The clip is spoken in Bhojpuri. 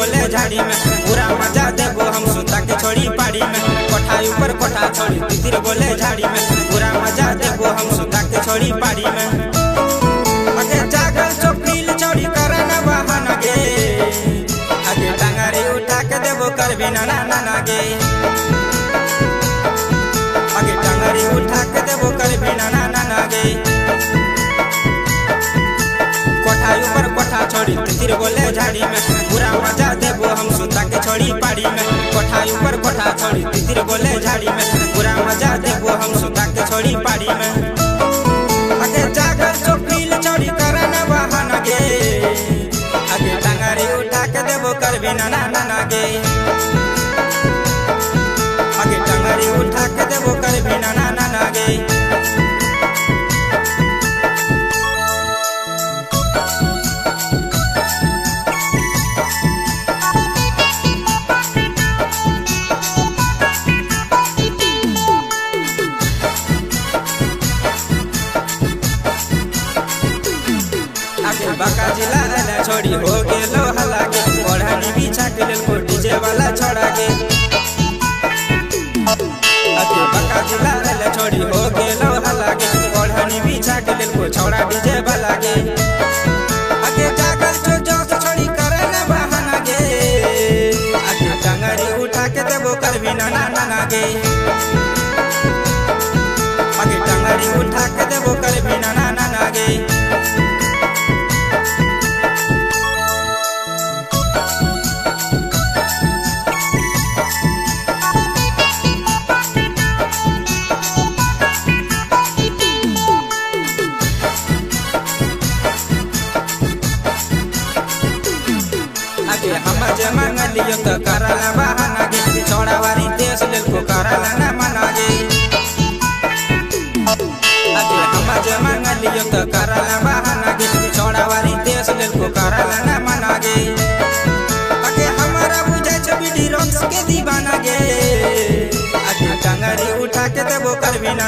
बोले झाड़ी में पूरा मजा देबो हम सुता के छोड़ी पाड़ी में कोठा ऊपर कोठा छोड़ी तितिर बोले झाड़ी में पूरा मजा देबो हम सुता के छोड़ी पाड़ी में अगे जागल चोपील चोरी करना बहाना गे आगे टांगरी उठा के देबो कर भी ना ना गे आगे टांगरी उठा के देबो कर भी ना ना गे कोठा ऊपर कोठा छोड़ी तितिर बोले झाड़ी में पूरा मजा देबो हम सुता के छोड़ी पाड़ी में कोठा ऊपर कोठा छोड़ी तितिर बोले झाड़ी में पूरा मजा देबो हम सुता के छोड़ी पाड़ी में आगे जागल चोपील चोरी करना बहाना गे आगे टांगरी उठा के देबो कर भी ना ना गे आगे टांगरी उठा के देबो कर भी ना ना गे आगे बाका जिला अला छोड़ी हो गेलो हलागे ओढ़ानी बिछा के लेल को डीजे वाला छोड़ा गे आगे बाका जिला अला छोड़ी हो गेलो हलागे ओढ़ानी बिछा के लेल को छोड़ा डीजे वाला गे आगे जागल जो जोश छोड़ी करे ना बहाना गे आगे टांगरी उठा के देबो कर भी ना ना गे आगे टांगरी उठा के देबो कर भी ना ना गे आगे हम जे मांगलियो तो कराला बहाना गे छोड़ावारी देश लेल को कराला ना मना गे आगे हम जे मांगलियो तो कराला बहाना गे छोड़ावारी देश लेल को कराला ना मना गे आगे हमारा बुझे छ बीडी रॉक्स के दीवाना गे आगे टांगरी उठा के देबो कर भी ना